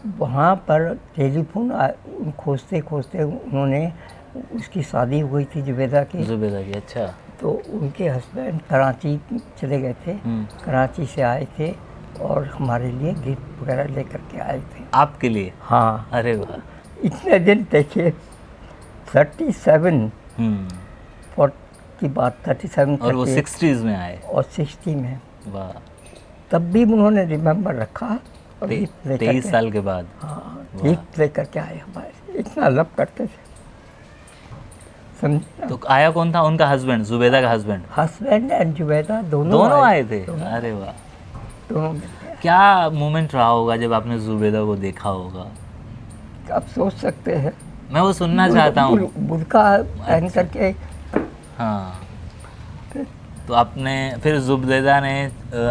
वहाँ पर टेलीफोन खोजते खोजते उन्होंने, उसकी शादी हुई थी जुबैदा की। अच्छा। तो उनके हस्बैंड कराची चले गए थे, कराची से आए थे और हमारे लिए गिफ्ट वगैरह लेकर के आए थे। आपके लिए? हाँ। अरे वाह। इतने दिन देखिए 37 फोर्ट की बात, 37 और वो 60s में आए? और 60 में। वाह। तब भी उन्होंने रिमेम्बर रखा और गिफ्ट लेकर 23 साल के बाद? हाँ, गिफ्ट लेकर के आए हमारे, इतना लव करते थे। तो आया कौन था? उनका हस्बैंड, जुबैदा का हस्बैंड? हस्बैंड एंड जुबैदा दोनों आए थे? अरे वाह। दोनों। क्या मोमेंट रहा होगा जब आपने जुबैदा को देखा होगा? आप सोच सकते हैं। मैं वो सुनना चाहता हूँ। बुर्का पहन करके। हाँ। तो आपने फिर जुबैदा ने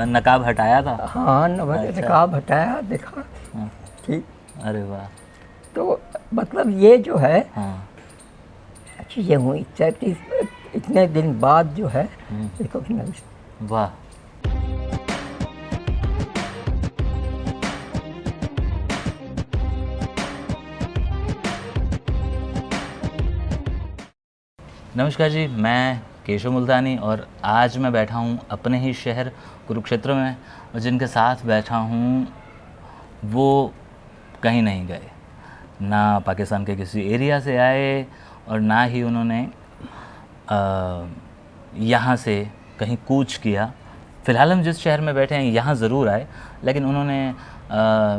नकाब हटाया था? हाँ, नकाब हटाया, देखा। ठीक। अरे वाह। तो मतलब ये जो है चीज़ें हुई 37 इतने दिन बाद जो है रिकॉग्नाइज। वाह। नमस्कार जी, मैं केशव मुल्तानी और आज मैं बैठा हूँ अपने ही शहर कुरुक्षेत्र में, और जिनके साथ बैठा हूँ वो कहीं नहीं गए, ना पाकिस्तान के किसी एरिया से आए और ना ही उन्होंने यहाँ से कहीं कूच किया। फ़िलहाल हम जिस शहर में बैठे हैं यहाँ ज़रूर आए, लेकिन उन्होंने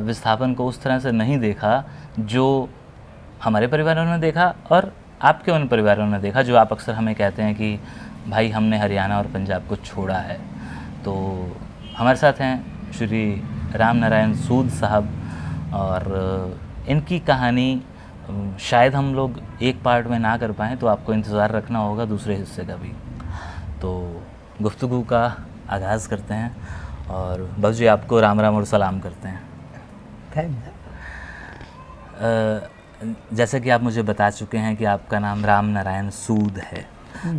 विस्थापन को उस तरह से नहीं देखा जो हमारे परिवारों ने देखा और आपके उन परिवारों ने देखा, जो आप अक्सर हमें कहते हैं कि भाई हमने हरियाणा और पंजाब को छोड़ा है। तो हमारे साथ हैं श्री राम नारायण सूद साहब, और इनकी कहानी शायद हम लोग एक पार्ट में ना कर पाएँ, तो आपको इंतज़ार रखना होगा दूसरे हिस्से का भी। तो गुफ्तगू का आगाज़ करते हैं, और बाबू जी आपको राम राम और सलाम करते हैं। जैसे कि आप मुझे बता चुके हैं कि आपका नाम राम नारायण सूद है,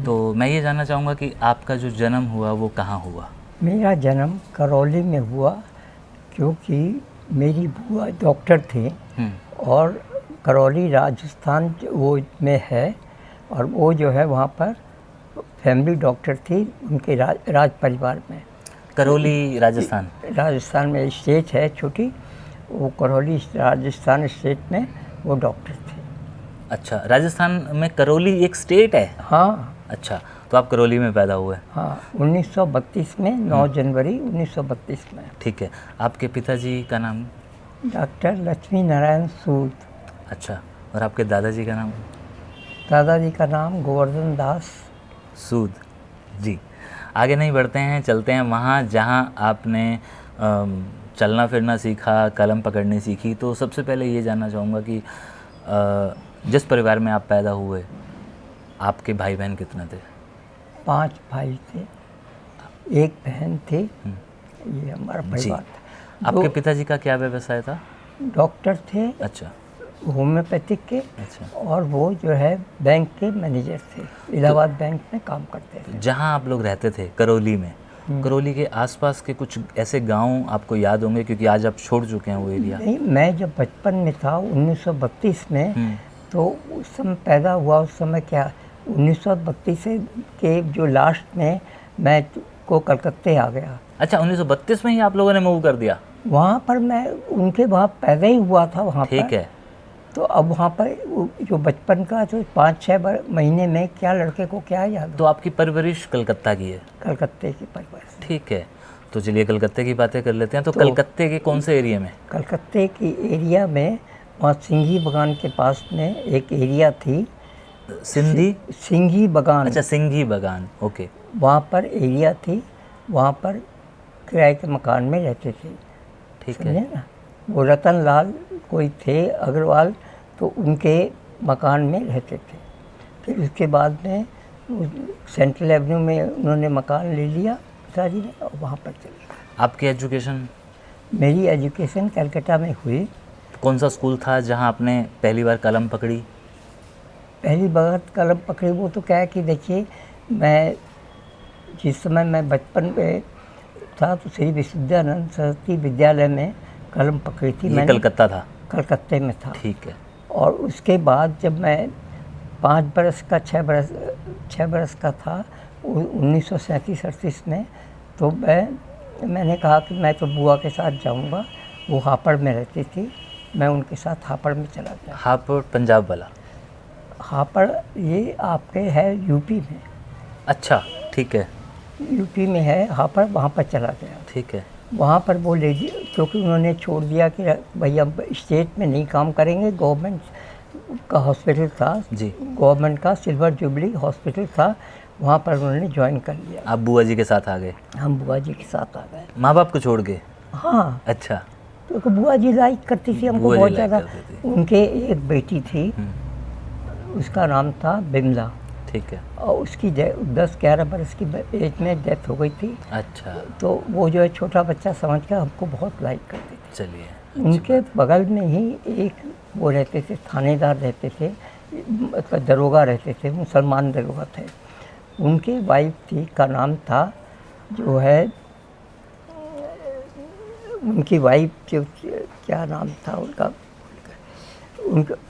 तो मैं ये जानना चाहूँगा कि आपका जो जन्म हुआ वो कहाँ हुआ? मेरा जन्म करौली में हुआ, क्योंकि मेरी बुआ डॉक्टर थी और करौली राजस्थान वो में है, और वो जो है वहाँ पर फैमिली डॉक्टर थी उनके राज परिवार में। करौली राजस्थान में स्टेट है छोटी, वो करौली राजस्थान स्टेट में वो डॉक्टर थे। अच्छा, राजस्थान में करौली एक स्टेट है? हाँ। अच्छा, तो आप करौली में पैदा हुए? हाँ, 1932 में, 9 जनवरी 1932 में। ठीक है। आपके पिताजी का नाम? डॉक्टर लक्ष्मी नारायण सूद। अच्छा, और आपके दादाजी का नाम? दादाजी का नाम गोवर्धन दास सूद जी। आगे नहीं बढ़ते हैं, चलते हैं वहाँ जहाँ आपने चलना फिरना सीखा, कलम पकड़नी सीखी। तो सबसे पहले ये जानना चाहूँगा कि जिस परिवार में आप पैदा हुए, आपके भाई बहन कितने थे? 5 भाई थे, 1 बहन थी। ये हमारा परिवार था। आपके पिताजी का क्या व्यवसाय था? डॉक्टर थे। अच्छा। होम्योपैथिक के। अच्छा। और वो जो है बैंक के मैनेजर थे, इलाहाबाद बैंक में काम करते थे। जहाँ आप लोग रहते थे करौली में, करौली के आसपास के कुछ ऐसे गांव आपको याद होंगे, क्योंकि आज आप छोड़ चुके हैं वो एरिया? नहीं, मैं जब बचपन में था 1932 में, तो उस समय पैदा हुआ, उस समय क्या 1932 के जो लास्ट में मैं को कलकत्ते आ गया। अच्छा, 1932 में ही आप लोगों ने मूव कर दिया? वहाँ पर मैं उनके वहाँ पैदा ही हुआ था वहाँ पर। ठीक है। तो अब वहाँ पर जो बचपन का जो 5-6 महीने में क्या लड़के को क्या याद। तो आपकी परवरिश कलकत्ता की है? कलकत्ते की परवरिश। ठीक है, तो चलिए कलकत्ते की बातें कर लेते हैं। तो कलकत्ते के कौन से एरिया में? कलकत्ते की एरिया में वहाँ सिंघी बगान के पास में एक एरिया थी। सिंघी बगान। अच्छा, सिंघी बगान, ओके। वहाँ पर एरिया थी, वहाँ पर किराए के मकान में रहते थे। ठीक है ना। वो रतन लाल कोई थे अग्रवाल, तो उनके मकान में रहते थे। फिर उसके बाद में सेंट्रल एवेन्यू में उन्होंने मकान ले लिया पिताजी ने, और वहाँ पर चले गए। आपकी एजुकेशन? मेरी एजुकेशन कलकत्ता में हुई। कौन सा स्कूल था जहाँ आपने पहली बार कलम पकड़ी? पहली बार कलम पकड़ी वो तो क्या है कि देखिए, मैं जिस समय मैं बचपन में था तो श्री विशुद्धानंद सरस्वती विद्यालय में कलम पकड़ी थी। ये कलकत्ता था? कलकत्ते में था। ठीक है। और उसके बाद जब मैं 5 बरस का 6 बरस का था 1937-38 में, तो मैंने कहा कि मैं तो बुआ के साथ जाऊंगा। वो हापड़ में रहती थी, मैं उनके साथ हापड़ में चला गया। हापड़ पंजाब वाला? हापड़ ये आपके है यूपी में। अच्छा, ठीक है। यूपी में है हापड़, वहाँ पर चला गया। ठीक है। वहाँ पर वो लेडी, क्योंकि उन्होंने छोड़ दिया कि भैया स्टेट में नहीं काम करेंगे, गवर्नमेंट का हॉस्पिटल था जी। गवर्नमेंट का सिल्वर जुबली हॉस्पिटल था, वहाँ पर उन्होंने ज्वाइन कर लिया। आप बुआ जी के साथ आ गए? हम बुआ जी के साथ आ गए। माँ बाप को छोड़ के? हाँ। अच्छा। क्योंकि बुआ जी लाइक करती थी हमको बुआ जी बहुत लाइक ज़्यादा। करती थी। उनके एक बेटी थी, उसका नाम था बिमला, ठीक है। और उसकी 10-11 बरस की एज में डेथ हो गई थी। अच्छा। तो वो जो है छोटा बच्चा समझ कर हमको बहुत लाइक करते थे। चलिए। उनके बगल में ही एक वो रहते थे, थानेदार रहते थे, मतलब दरोगा रहते थे, मुसलमान दरोगा थे। उनकी वाइफ थी का नाम था जो है, उनकी वाइफ जो क्या नाम था उनका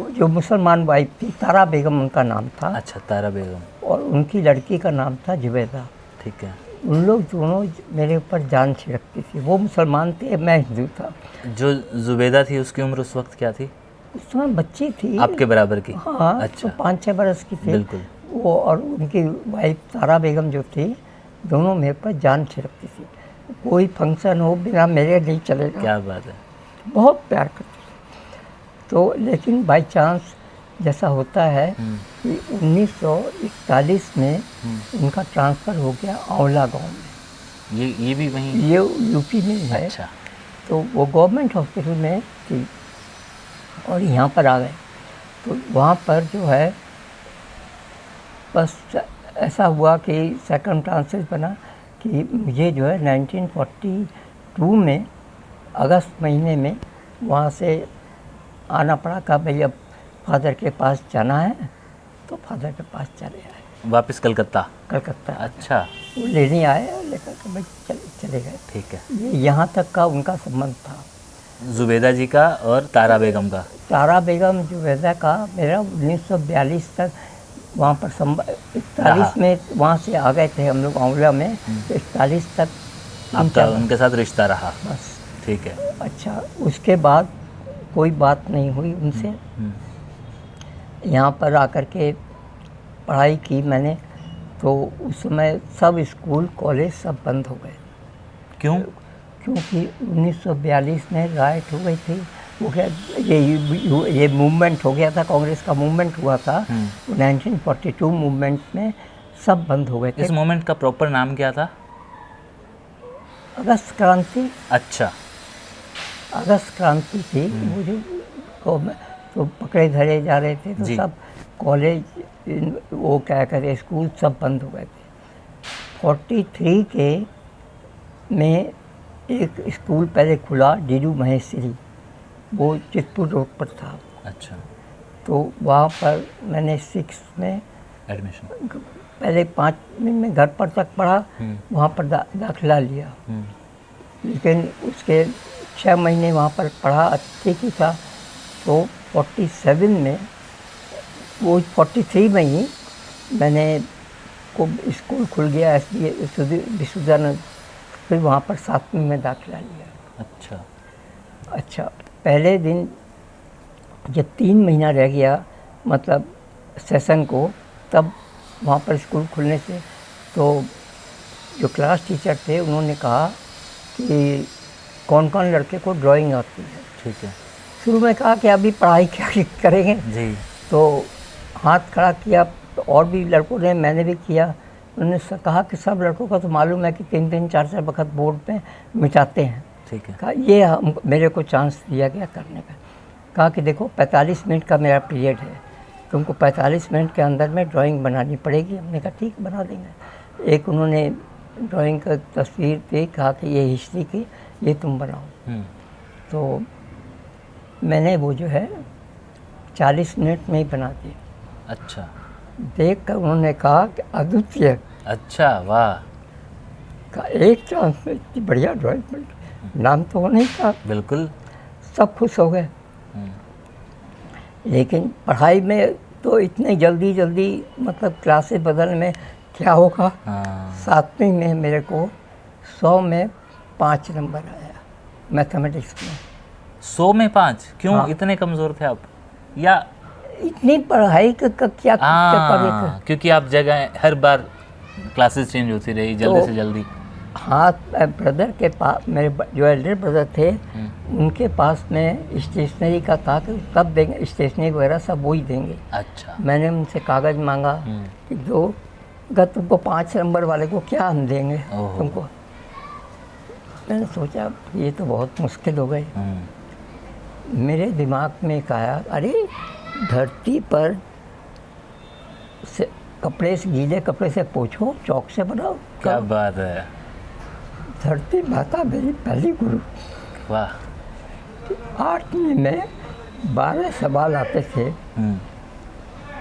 जो मुसलमान वाइफ थी, तारा बेगम उनका नाम था। अच्छा, तारा बेगम। और उनकी लड़की का नाम था जुबैदा। ठीक है। उन लोग दोनों मेरे ऊपर जान छिड़कती थी। वो मुसलमान थे, मैं हिंदू था। जो जुबैदा थी उसकी उम्र उस वक्त क्या थी? उस समय बच्ची थी, आपके बराबर की? हाँ। अच्छा। तो 5-6 बरस की थी। बिल्कुल। वो और उनकी वाइफ तारा बेगम जो थी, दोनों मेरे पर जान छिड़कती थी। कोई फंक्शन हो बिना मेरे नहीं चलेगा। क्या बात है। बहुत प्यार करती थी। तो लेकिन बाय चांस जैसा होता है कि 1941 में उनका ट्रांसफ़र हो गया आंवला गांव में। ये भी वहीं? ये यूपी में है। अच्छा। तो वो गवर्नमेंट हॉस्पिटल में थी और यहाँ पर आ गए। तो वहाँ पर जो है बस ऐसा हुआ कि सेकंड ट्रांसफर बना कि मुझे जो है 1942 में अगस्त महीने में वहाँ से आना पड़ा। कहा भाई अब फादर के पास जाना है, तो फादर के पास चले आए वापस कलकत्ता? कलकत्ता। अच्छा। वो लेने आए, लेकर के भाई चले गए। ठीक है। ये यहाँ तक का उनका संबंध था, जुबैदा जी का और तारा बेगम का। तारा बेगम जुबैदा का मेरा 1942 तक वहाँ पर 41 में वहाँ से आ गए थे हम लोग आंवला में। तो 41 तक आपका उनके साथ रिश्ता रहा? बस। ठीक है। अच्छा, उसके बाद कोई बात नहीं हुई उनसे। यहाँ पर आकर के पढ़ाई की मैंने। तो उस समय सब स्कूल कॉलेज सब बंद हो गए। क्यों? क्योंकि 1942 में राइट हो गई थी। वो क्या, ये मूवमेंट हो गया था, कांग्रेस का मूवमेंट हुआ था। 1942 मूवमेंट में सब बंद हो गए थे। इस मूवमेंट का प्रॉपर नाम क्या था? अगस्त क्रांति। अच्छा। अगस्त क्रांति थी। वो जो तो पकड़े धरे जा रहे थे, तो सब कॉलेज, वो क्या कहते, स्कूल सब बंद हो गए थे। 43 के में एक स्कूल पहले खुला, डीडू महेश्वरी, वो चितपुर रोड पर था। अच्छा। तो वहाँ पर मैंने 6 में एडमिशन, पहले 5 में घर पर तक पढ़ा, वहाँ पर दाखिला लिया। लेकिन उसके 6 महीने वहाँ पर पढ़ा, ठीक ही था। तो 47 में, वो 43 में ही मैंने को स्कूल खुल गया विश्वविद्यालय, फिर वहाँ पर 7वीं में दाखिला लिया। अच्छा, पहले दिन जब 3 महीना रह गया मतलब सेशन को, तब वहाँ पर स्कूल खुलने से तो जो क्लास टीचर थे उन्होंने कहा कि कौन कौन लड़के को ड्राइंग आती है। ठीक है। शुरू में कहा कि अभी पढ़ाई क्या करेंगे जी। तो हाथ खड़ा किया, और भी लड़कों ने, मैंने भी किया। उन्होंने कहा कि सब लड़कों का तो मालूम है कि 3-3, 4-4 वक्त बोर्ड पे मिटाते हैं। ठीक है। कहा ये मेरे को चांस दिया गया करने का। कहा कि देखो 45 मिनट का मेरा पीरियड है, तुमको 45 मिनट के अंदर में ड्राइंग बनानी पड़ेगी। हमने कहा ठीक, बना देंगे। एक उन्होंने ड्राइंग का तस्वीर दी, कहा कि ये हिस्ट्री की, ये तुम बनाओ। तो मैंने वो जो है 40 मिनट में ही बना दी। अच्छा। देख कर उन्होंने कहा कि अद्वितीय। अच्छा, वाह। का एक चांस में इतनी बढ़िया ड्राइंग बन, नाम तो वो नहीं था। बिल्कुल। सब खुश हो गए। लेकिन पढ़ाई में तो इतने जल्दी जल्दी मतलब क्लासेस बदलने में क्या होगा। हाँ 7वीं में मेरे को 100 में 5 नंबर आया मैथमेटिक्स में। 100 में 5? क्यों हाँ। इतने कमज़ोर थे आप? या इतनी पढ़ाई का क्या करे थे। क्योंकि आप जगह हर बार क्लासेस चेंज होती रही जल्दी से जल्दी। हाँ ब्रदर के पास, मेरे जो एल्डर ब्रदर थे उनके पास में स्टेशनरी का था कि कब देंगे, स्टेशनरी वगैरह सब वही देंगे। अच्छा। मैंने उनसे कागज़ मांगा कि दो, अगर तुमको 5 नंबर वाले को क्या हम देंगे ओहो। तुमको। मैंने सोचा ये तो बहुत मुश्किल हो गई। मेरे दिमाग में एक आया, अरे धरती पर से कपड़े से, गीले कपड़े से पोछो, चौक से बनाओ। क्या बात है। धरती माता मेरी पहली गुरु। वाह। 8वीं में 12 सवाल आते थे।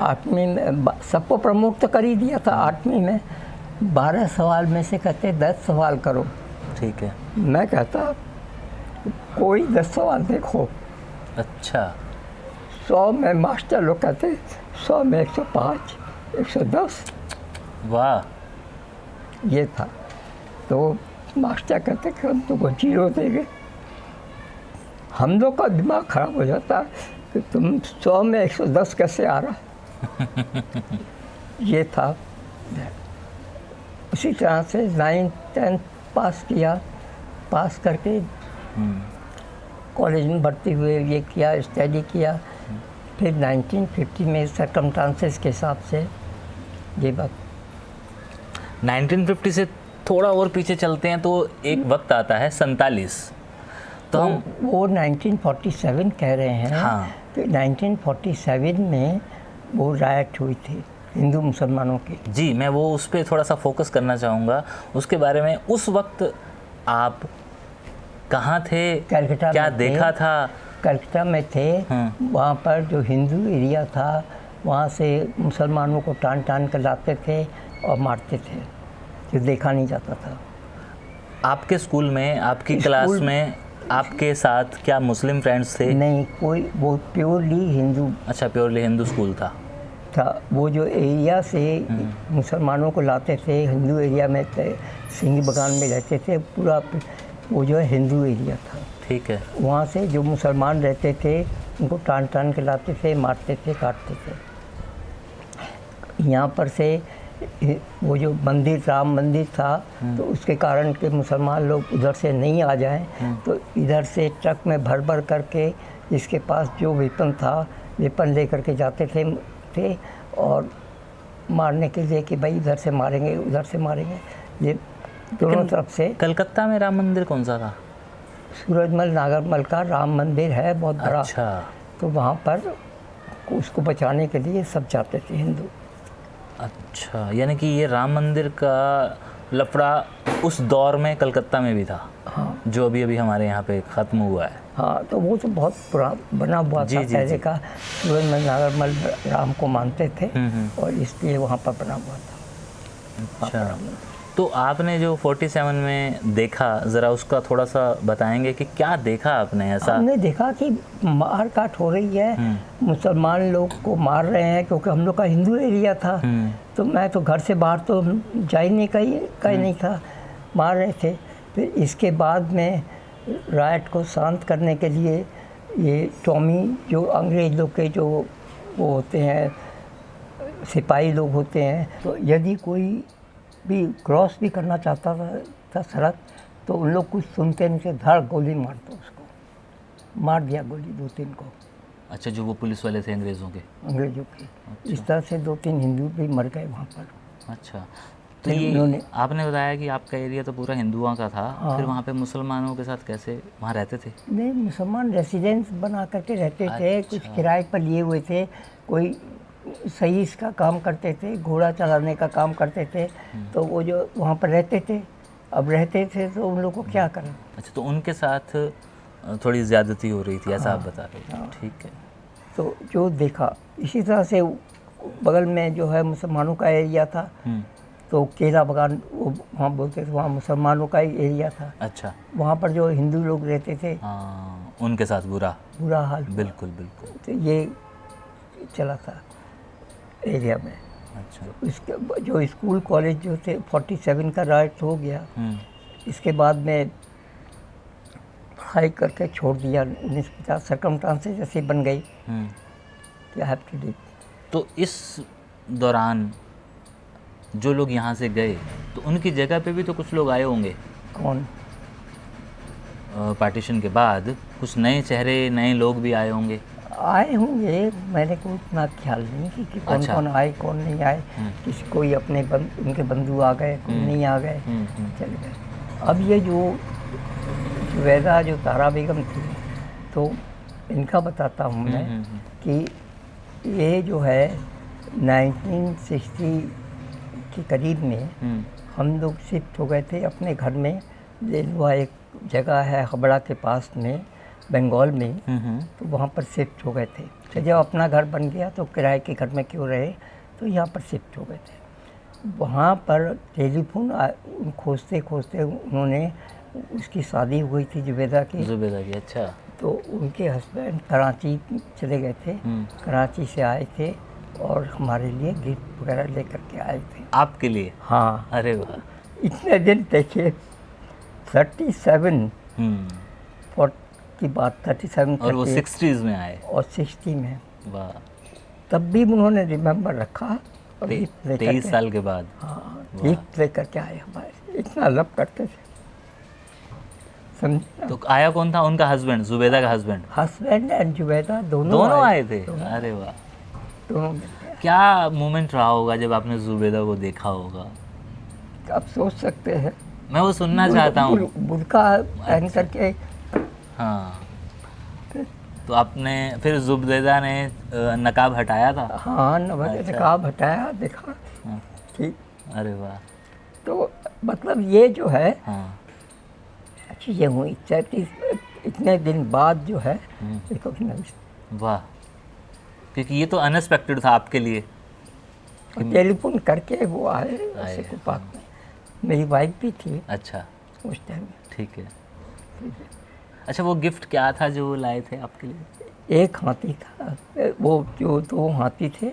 8वीं में सबको प्रमुख तो कर ही दिया था। 8वीं में 12 सवाल में से कहते 10 सवाल करो। ठीक है। मैं कहता कोई 10 सवाल देखो। अच्छा। 100 में मास्टर लोग कहते 100 में 105, 110। वाह। ये था। तो मास्टर कहते कि हम तुमको 0 देंगे। हम लोग का दिमाग खराब हो जाता कि तुम 100 में 110 कैसे आ रहा। ये था। उसी तरह से 9th 10th पास किया। पास करके कॉलेज में भर्ती हुए, ये किया, स्टडी किया। फिर 1950 में सर्कमस्टांसेस के हिसाब से ये बात। 1950 से थोड़ा और पीछे चलते हैं तो एक वक्त आता है 47। तो हम वो 1947 कह रहे हैं। हाँ। तो 1947 में वो राइट हुई थी हिंदू मुसलमानों की। जी, मैं वो उस पर थोड़ा सा फोकस करना चाहूँगा उसके बारे में। उस वक्त आप कहाँ थे, कलकत्ता क्या में देखा थे। था? कलकत्ता में थे। वहाँ पर जो हिंदू एरिया था वहाँ से मुसलमानों को टान टान कर लाते थे और मारते थे, जो देखा नहीं जाता था। आपके स्कूल में, आपकी क्लास में आपके साथ क्या मुस्लिम फ्रेंड्स थे? नहीं, कोई, वो प्योरली हिंदू अच्छा, प्योरली हिंदू स्कूल था। वो जो एरिया से मुसलमानों को लाते थे, हिंदू एरिया में थे, सिंह बगान में रहते थे, पूरा वो जो है हिंदू एरिया था। ठीक है। वहाँ से जो मुसलमान रहते थे उनको टान टान के लाते थे, मारते थे, काटते थे। यहाँ पर से वो जो मंदिर, राम मंदिर था, तो उसके कारण के मुसलमान लोग उधर से नहीं आ जाएं, तो इधर से ट्रक में भर भर करके जिसके पास जो वेपन था, वेपन लेकर के जाते थे और मारने के लिए कि भाई इधर से मारेंगे, उधर से मारेंगे। ये दोनों तरफ से। कलकत्ता में राम मंदिर कौन सा था? सूरजमल नागरमल का राम मंदिर है, बहुत बड़ा। अच्छा। तो वहाँ पर उसको बचाने के लिए सब जाते थे हिंदू। अच्छा, यानी कि ये राम मंदिर का लफड़ा उस दौर में कलकत्ता में भी था। हाँ। जो अभी अभी हमारे यहाँ पे ख़त्म हुआ है। हाँ, तो वो तो बहुत पुराना बना हुआ था पहले का। सूरजमल नागरमल राम को मानते थे और इसलिए वहाँ पर बना हुआ था। अच्छा, तो आपने जो 47 में देखा, ज़रा उसका थोड़ा सा बताएंगे कि क्या देखा आपने ऐसा? हमने देखा कि मार काट हो रही है, मुसलमान लोग को मार रहे हैं, क्योंकि हम लोग का हिंदू एरिया था। तो मैं तो घर से बाहर तो जा ही नहीं था, मार रहे थे। फिर इसके बाद में राइट को शांत करने के लिए ये टॉमी, जो अंग्रेज लोग के जो वो होते हैं, सिपाही लोग होते हैं, तो यदि कोई भी क्रॉस भी करना चाहता था सड़क, तो उन लोग कुछ सुनते नहीं थे, धड़ गोली मार दो उसको। मार दिया गोली 2-3 को। अच्छा, जो वो पुलिस वाले थे अंग्रेज़ों के? अंग्रेजों के। अच्छा। इस तरह से 2-3 हिंदू भी मर गए वहाँ पर। अच्छा, तो ये आपने बताया कि आपका एरिया तो पूरा हिंदुओं का था। फिर वहाँ पे मुसलमानों के साथ कैसे वहाँ रहते थे? नहीं, मुसलमान रेसिडेंस बना करके रहते थे। कुछ किराए पर लिए हुए थे, कोई सईस का काम करते थे, घोड़ा चलाने का काम करते थे। तो वो जो वहाँ पर रहते थे, अब रहते थे तो उन लोगों को क्या करें। अच्छा, तो उनके साथ थोड़ी ज़्यादती हो रही थी, ऐसा आप बता रहे हैं? ठीक है। तो जो देखा, इसी तरह से बगल में जो है मुसलमानों का एरिया था, तो केला बगान वो वहाँ बोलते थे, वहाँ मुसलमानों का ही एरिया था। अच्छा। वहाँ पर जो हिंदू लोग रहते थे, उनके साथ बुरा हाल। बिल्कुल बिल्कुल। तो ये चला था एरिया में। अच्छा। इसके जो स्कूल कॉलेज जो थे 47 का राइट हो गया, इसके बाद में पढ़ाई करके छोड़ दिया 1950। सर्कमस्टांसेस जैसे बन गई कि आई हैव टू लीव। तो इस दौरान जो लोग यहाँ से गए तो उनकी जगह पे भी तो कुछ लोग आए होंगे। कौन? पार्टीशन के बाद कुछ नए चेहरे, नए लोग भी आए होंगे। आए होंगे, मैंने को उतना ख्याल नहीं कि कौन अच्छा। कौन आए कौन नहीं आए। किसी कोई अपने उनके बंधु आ गए, कोई नहीं आ गए, चले गए। अब ये जो जुबैदा जो तारा बेगम थी, तो इनका बताता हूँ मैं कि ये जो है 1960 के करीब में हम लोग शिफ्ट हो गए थे अपने घर में। लेलुआ एक जगह है हबड़ा के पास में, बंगाल में, तो वहाँ पर शिफ्ट हो गए थे। तो जब अपना घर बन गया तो किराए के घर में क्यों रहे, तो यहाँ पर शिफ्ट हो गए थे। वहाँ पर टेलीफोन खोजते खोजते उन्होंने, उसकी शादी हुई थी जुबैदा की। अच्छा। तो उनके हस्बैंड कराची चले गए थे, कराची से आए थे और हमारे लिए गिफ्ट वगैरह लेकर के आए थे। आपके लिए? हाँ। अरे वाह। इतने दिन देखिए 37 की बात, 37 और वो 60s में आए। और 60 में। वाह। तब भी उन्होंने रिमेम्बर रखा और गिफ्ट लेकर 23 साल के बाद। हाँ, गिफ्ट लेकर के आए हमारे। इतना लव करते थे, समझे? तो आया कौन था? उनका हस्बैंड, जुबैदा का हस्बैंड। हस्बैंड एंड जुबैदा दोनों आए थे। अरे वाह। दोनों। क्या मोमेंट रहा होगा जब आपने जुबैदा को देखा होगा? आप सोच सकते हैं। मैं वो सुनना चाहता हूँ। बुर्का पहन करके। हाँ। तो आपने फिर जुबैदा ने नकाब हटाया था? हाँ, नकाब हटाया, देखा। ठीक। अरे वाह। तो मतलब ये जो है चीज़ें हुई 34 इतने दिन बाद जो है रिकॉग्नाइज। वाह। क्योंकि ये तो अनएक्सपेक्टेड था आपके लिए। टेलीफोन करके वो आए पाक में। मेरी वाइफ भी थी। अच्छा। उस टाइम। ठीक है। अच्छा, वो गिफ्ट क्या था जो लाए थे आपके लिए? एक हाथी था, वो जो 2 हाथी थे।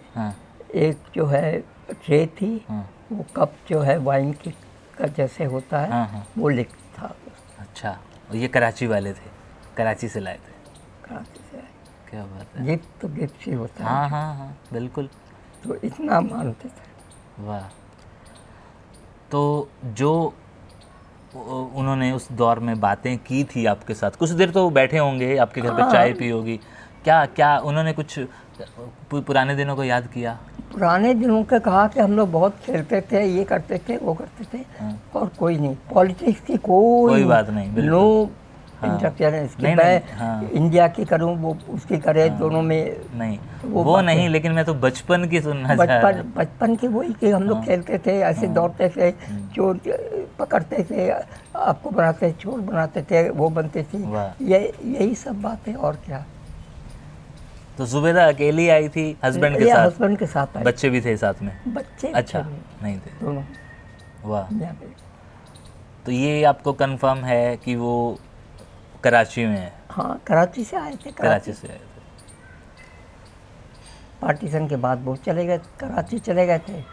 एक जो है ट्रे थी, वो कप जो है वाइन की का जैसे होता है, वो लिख था। अच्छा। और ये कराची वाले थे? कराची से लाए थे? कराची से आए। क्या बात है। गिफ्ट तो गिफ्ट ही होता है। हाँ हाँ, बिल्कुल। तो इतना मानते थे। वाह। तो जो उन्होंने उस दौर में बातें की थी आपके साथ, कुछ देर तो बैठे होंगे आपके घर पे, चाय पी होगी, क्या क्या उन्होंने कुछ पुराने दिनों को याद किया? पुराने दिनों का कहा कि हम लोग बहुत खेलते थे, ये करते थे, वो करते थे। और कोई नहीं, पॉलिटिक्स की कोई बात नहीं। नो इंटरफेरेंस कि मैं इंडिया की करूं, वो उसकी करे, दोनों में नहीं। वो नहीं, लेकिन मैं तो बचपन की सुनना चाह रहा हूं। बचपन की वही कि हम लोग खेलते थे, ऐसे दौड़ते थे, चोर पकड़ते थे, आपको बनाते, चोर बनाते थे, वो बनते थे, यही सब बातें। और क्या। तो जुबैदा अकेली आई थी हस्बैंड के साथ? हस्बैंड के साथ आई। बच्चे भी थे साथ में? बच्चे अच्छा नहीं थे दोनों। वाह। तो ये आपको कंफर्म है कि वो कराची में है? हाँ, कराची से आए थे। कराची से आए थे। पार्टीशन के बाद वो चले गए, कराची चले गए थे।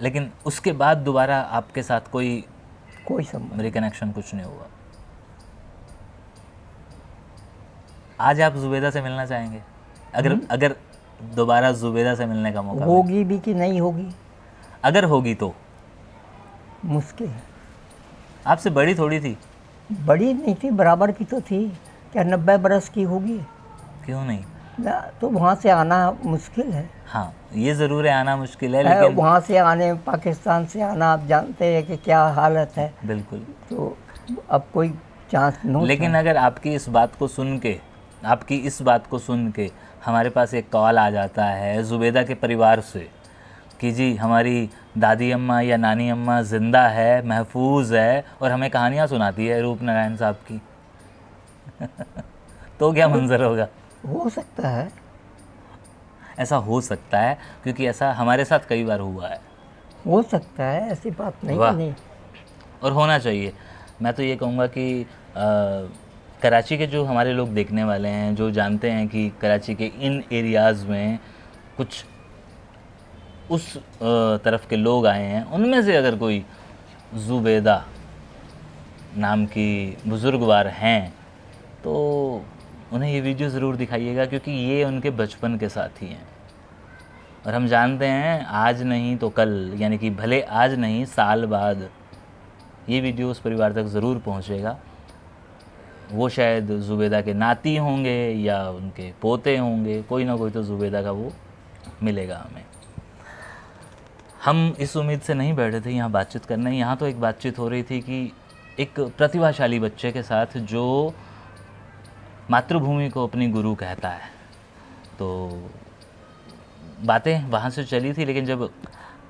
लेकिन उसके बाद दोबारा आपके साथ कोई संबंध, मेरी कनेक्शन कुछ नहीं हुआ? आज आप जुबैदा से मिलना चाहेंगे? अगर दोबारा जुबैदा से मिलने का मौका होगी भी कि नहीं होगी? अगर होगी तो मुश्किल है। आपसे बड़ी थोड़ी थी? बड़ी नहीं थी, बराबर की तो थी। क्या 90 बरस की होगी? क्यों नहीं? तो वहाँ से आना मुश्किल है। हाँ, ये ज़रूर है, आना मुश्किल है, लेकिन वहाँ से आने, पाकिस्तान से आना, आप जानते हैं कि क्या हालत है। बिल्कुल। तो अब कोई चांस नहीं। लेकिन अगर आपकी इस बात को सुन के हमारे पास एक कॉल आ जाता है जुबैदा के परिवार से कि जी हमारी दादी अम्मा या नानी अम्मा ज़िंदा है, महफूज है, और हमें कहानियाँ सुनाती है रूप नारायण साहब की तो क्या मंजर होगा? हो सकता है, ऐसा हो सकता है, क्योंकि ऐसा हमारे साथ कई बार हुआ है। हो सकता है, ऐसी बात नहीं। और होना चाहिए। मैं तो ये कहूँगा कि कराची के जो हमारे लोग देखने वाले हैं, जो जानते हैं कि कराची के इन एरियाज़ में कुछ उस तरफ के लोग आए हैं, उनमें से अगर कोई ज़ुबैदा नाम की बुज़ुर्गवार हैं तो उन्हें ये वीडियो ज़रूर दिखाइएगा, क्योंकि ये उनके बचपन के साथी हैं। और हम जानते हैं आज नहीं तो कल, यानी कि भले आज नहीं साल बाद ये वीडियो उस परिवार तक ज़रूर पहुंचेगा। वो शायद ज़ुबैदा के नाती होंगे या उनके पोते होंगे, कोई ना कोई तो ज़ुबैदा का वो मिलेगा हमें। हम इस उम्मीद से नहीं बैठे थे यहाँ बातचीत करने। यहाँ तो एक बातचीत हो रही थी कि एक प्रतिभाशाली बच्चे के साथ जो मातृभूमि को अपनी गुरु कहता है, तो बातें वहाँ से चली थी। लेकिन जब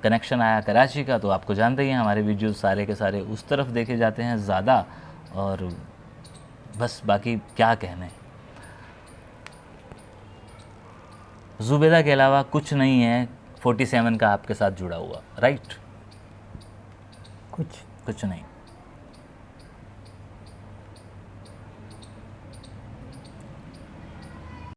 कनेक्शन आया कराची का, तो आपको जानते ही हैं हमारे वीडियो सारे के सारे उस तरफ देखे जाते हैं ज़्यादा। और बस बाकी क्या कहने, ज़ुबैदा के अलावा कुछ नहीं है 47 का आपके साथ जुड़ा हुआ, राइट? कुछ कुछ नहीं।